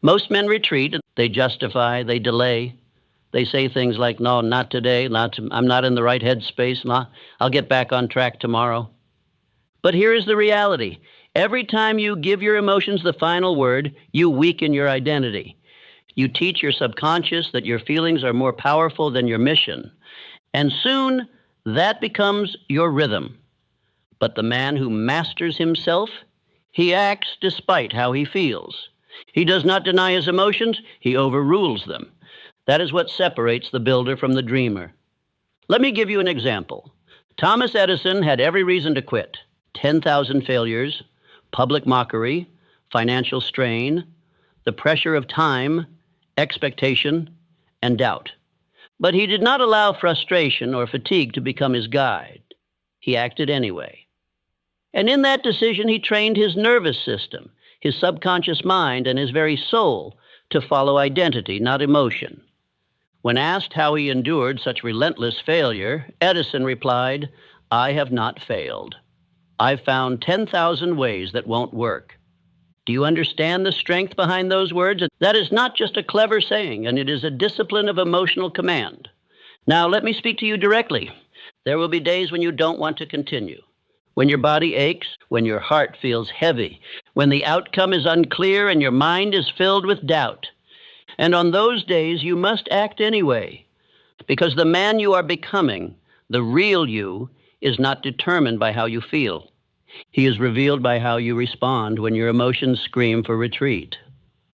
Most men retreat. They justify, they delay. They say things like, "No, not today, I'm not in the right headspace, I'll get back on track tomorrow." But here is the reality. Every time you give your emotions the final word, you weaken your identity. You teach your subconscious that your feelings are more powerful than your mission. And soon, that becomes your rhythm. But the man who masters himself, he acts despite how he feels. He does not deny his emotions, he overrules them. That is what separates the builder from the dreamer. Let me give you an example. Thomas Edison had every reason to quit. 10,000 failures, public mockery, financial strain, the pressure of time, expectation, and doubt. But he did not allow frustration or fatigue to become his guide. He acted anyway. And in that decision, he trained his nervous system, his subconscious mind, and his very soul to follow identity, not emotion. When asked how he endured such relentless failure, Edison replied, "I have not failed. I've found 10,000 ways that won't work." Do you understand the strength behind those words? That is not just a clever saying, and it is a discipline of emotional command. Now, let me speak to you directly. There will be days when you don't want to continue, when your body aches, when your heart feels heavy, when the outcome is unclear and your mind is filled with doubt. And on those days, you must act anyway, because the man you are becoming, the real you, is not determined by how you feel. He is revealed by how you respond when your emotions scream for retreat.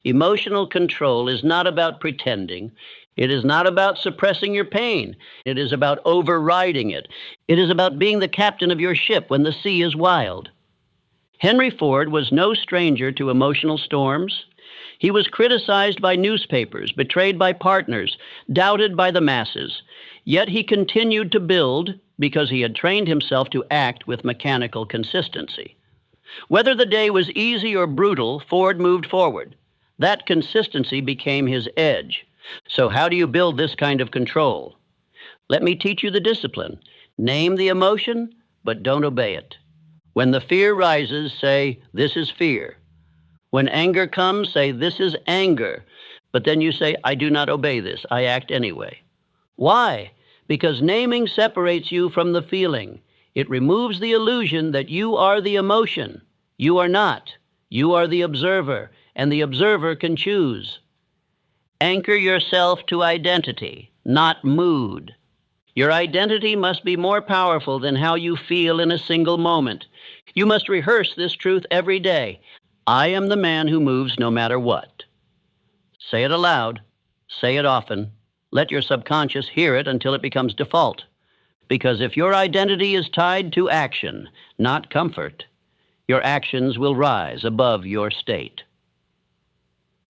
Emotional control is not about pretending. It is not about suppressing your pain. It is about overriding it. It is about being the captain of your ship when the sea is wild. Henry Ford was no stranger to emotional storms. He was criticized by newspapers, betrayed by partners, doubted by the masses. Yet he continued to build because he had trained himself to act with mechanical consistency. Whether the day was easy or brutal, Ford moved forward. That consistency became his edge. So how do you build this kind of control? Let me teach you the discipline. Name the emotion, but don't obey it. When the fear rises, say, "This is fear." When anger comes, say, "This is anger." But then you say, "I do not obey this. I act anyway." Why? Because naming separates you from the feeling. It removes the illusion that you are the emotion. You are not. You are the observer, and the observer can choose. Anchor yourself to identity, not mood. Your identity must be more powerful than how you feel in a single moment. You must rehearse this truth every day. I am the man who moves no matter what. Say it aloud. Say it often. Let your subconscious hear it until it becomes default. Because if your identity is tied to action, not comfort, your actions will rise above your state.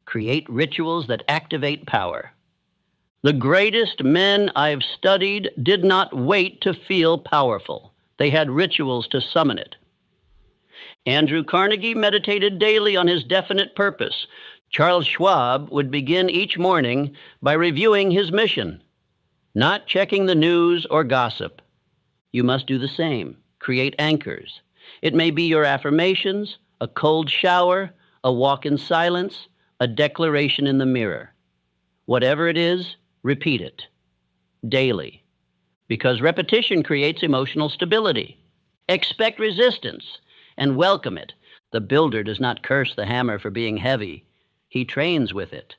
Create rituals that activate power. The greatest men I've studied did not wait to feel powerful. They had rituals to summon it. Andrew Carnegie meditated daily on his definite purpose. Charles Schwab would begin each morning by reviewing his mission, not checking the news or gossip. You must do the same. Create anchors. It may be your affirmations, a cold shower, a walk in silence, a declaration in the mirror. Whatever it is, repeat it daily, because repetition creates emotional stability. Expect resistance and welcome it. The builder does not curse the hammer for being heavy. He trains with it.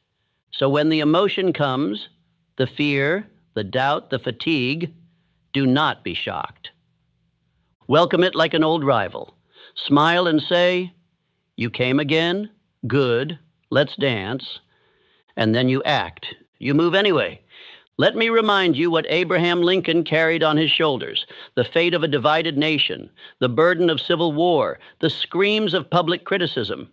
So when the emotion comes, the fear, the doubt, the fatigue, do not be shocked. Welcome it like an old rival. Smile and say, "You came again? Good. Let's dance." And then you act. You move anyway. Let me remind you what Abraham Lincoln carried on his shoulders: the fate of a divided nation, the burden of civil war, the screams of public criticism.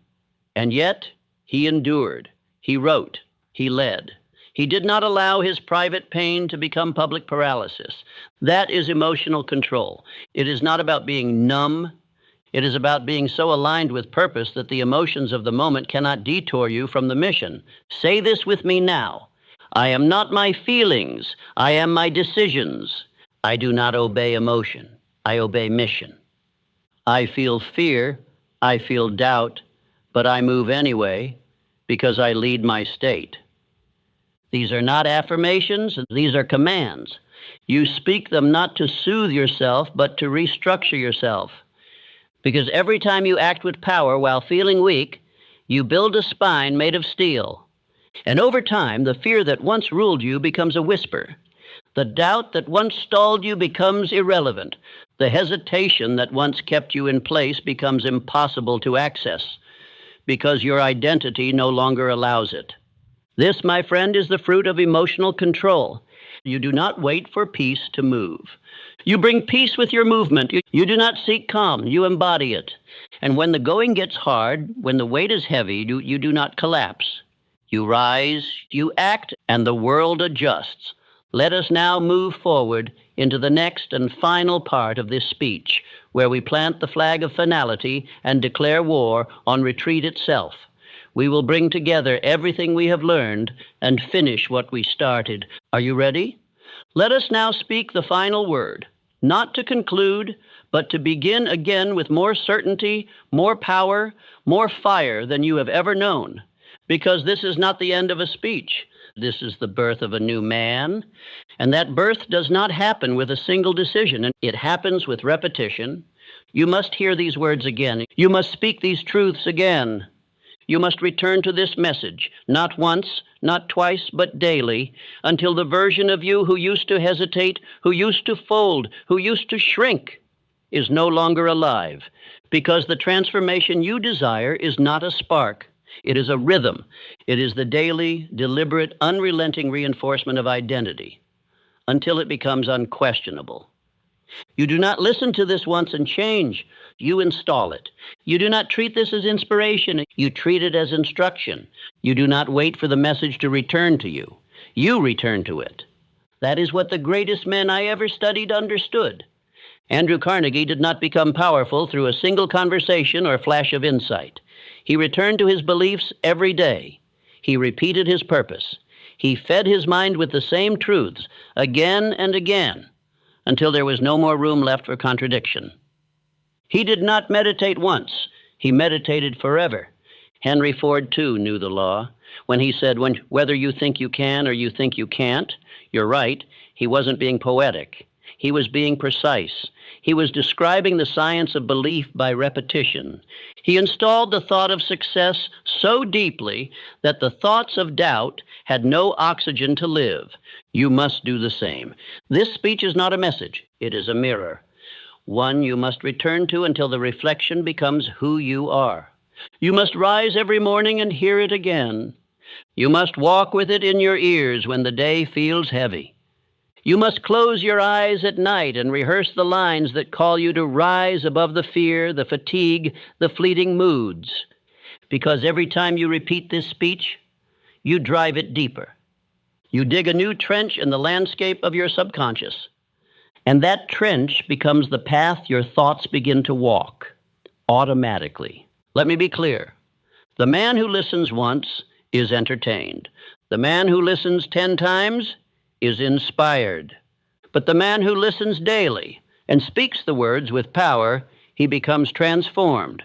And yet, he endured. He wrote. He led. He did not allow his private pain to become public paralysis. That is emotional control. It is not about being numb. It is about being so aligned with purpose that the emotions of the moment cannot detour you from the mission. Say this with me now. I am not my feelings. I am my decisions. I do not obey emotion. I obey mission. I feel fear. I feel doubt. But I move anyway because I lead my state. These are not affirmations. These are commands. You speak them not to soothe yourself, but to restructure yourself. Because every time you act with power while feeling weak, you build a spine made of steel. And over time, the fear that once ruled you becomes a whisper. The doubt that once stalled you becomes irrelevant. The hesitation that once kept you in place becomes impossible to access, because your identity no longer allows it. This, my friend, is the fruit of emotional control. You do not wait for peace to move. You bring peace with your movement. You do not seek calm. You embody it. And when the going gets hard, when the weight is heavy, you do not collapse. You rise, you act, and the world adjusts. Let us now move forward into the next and final part of this speech, where we plant the flag of finality and declare war on retreat itself. We will bring together everything we have learned and finish what we started. Are you ready? Let us now speak the final word, not to conclude, but to begin again with more certainty, more power, more fire than you have ever known. Because this is not the end of a speech. This is the birth of a new man. And that birth does not happen with a single decision. It happens with repetition. You must hear these words again. You must speak these truths again. You must return to this message, not once, not twice, but daily, until the version of you who used to hesitate, who used to fold, who used to shrink, is no longer alive. Because the transformation you desire is not a spark. It is a rhythm. It is the daily, deliberate, unrelenting reinforcement of identity until it becomes unquestionable. You do not listen to this once and change. You install it. You do not treat this as inspiration. You treat it as instruction. You do not wait for the message to return to you. You return to it. That is what the greatest men I ever studied understood. Andrew Carnegie did not become powerful through a single conversation or flash of insight. He returned to his beliefs every day. He repeated his purpose. He fed his mind with the same truths again and again, until there was no more room left for contradiction. He did not meditate once. He meditated forever. Henry Ford, too, knew the law. When he said, whether you think you can or you think you can't, you're right, he wasn't being poetic. He was being precise. He was describing the science of belief by repetition. He installed the thought of success so deeply that the thoughts of doubt had no oxygen to live. You must do the same. This speech is not a message. It is a mirror. One you must return to until the reflection becomes who you are. You must rise every morning and hear it again. You must walk with it in your ears when the day feels heavy. You must close your eyes at night and rehearse the lines that call you to rise above the fear, the fatigue, the fleeting moods. Because every time you repeat this speech, you drive it deeper. You dig a new trench in the landscape of your subconscious. And that trench becomes the path your thoughts begin to walk, automatically. Let me be clear. The man who listens once is entertained. The man who listens 10 times is inspired. But the man who listens daily and speaks the words with power, he becomes transformed.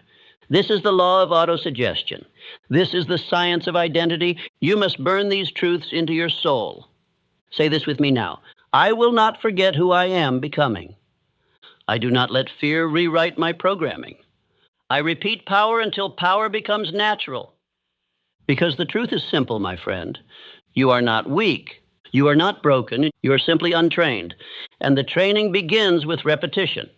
This is the law of autosuggestion. This is the science of identity. You must burn these truths into your soul. Say this with me now. I will not forget who I am becoming. I do not let fear rewrite my programming. I repeat power until power becomes natural. Because the truth is simple, my friend. You are not weak. You are not broken. You are simply untrained. And the training begins with repetition.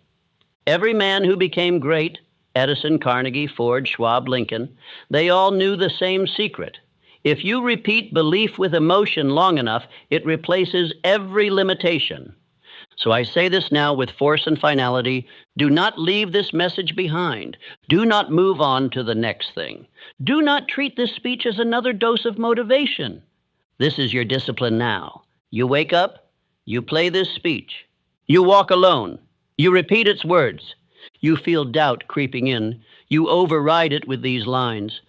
Every man who became great, Edison, Carnegie, Ford, Schwab, Lincoln, they all knew the same secret. If you repeat belief with emotion long enough, it replaces every limitation. So I say this now with force and finality. Do not leave this message behind. Do not move on to the next thing. Do not treat this speech as another dose of motivation. This is your discipline now. You wake up, you play this speech. You walk alone. You repeat its words. You feel doubt creeping in. You override it with these lines.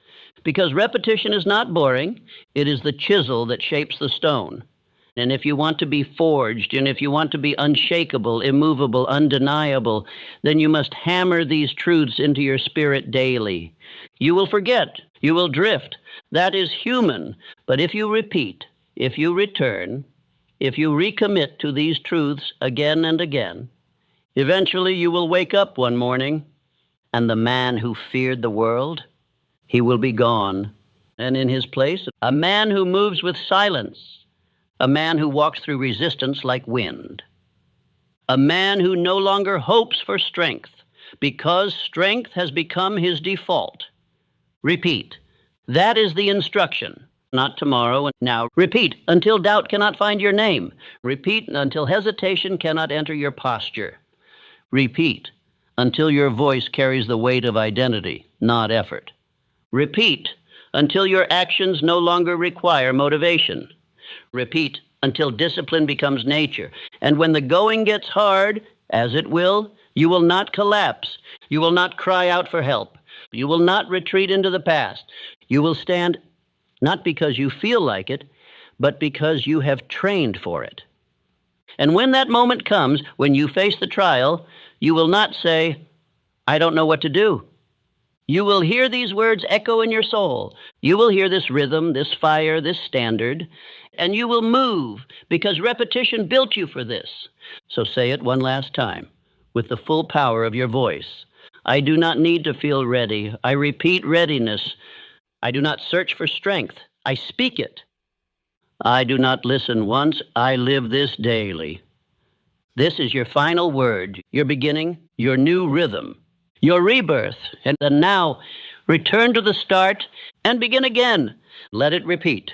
Because repetition is not boring. It is the chisel that shapes the stone. And if you want to be forged, and if you want to be unshakable, immovable, undeniable, then you must hammer these truths into your spirit daily. You will forget. You will drift. That is human. But if you repeat, if you return, if you recommit to these truths again and again, eventually you will wake up one morning, and the man who feared the world, he will be gone. And in his place, a man who moves with silence, a man who walks through resistance like wind, a man who no longer hopes for strength because strength has become his default. Repeat. That is the instruction. Not tomorrow and now. Repeat until doubt cannot find your name. Repeat until hesitation cannot enter your posture. Repeat until your voice carries the weight of identity, not effort. Repeat until your actions no longer require motivation. Repeat until discipline becomes nature. And when the going gets hard, as it will, you will not collapse. You will not cry out for help. You will not retreat into the past. You will stand not because you feel like it, but because you have trained for it. And when that moment comes, when you face the trial, you will not say, I don't know what to do. You will hear these words echo in your soul. You will hear this rhythm, this fire, this standard, and you will move because repetition built you for this. So say it one last time with the full power of your voice. I do not need to feel ready. I repeat readiness. I do not search for strength. I speak it. I do not listen once. I live this daily. This is your final word, your beginning, your new rhythm, your rebirth. And then now, return to the start and begin again. Let it repeat.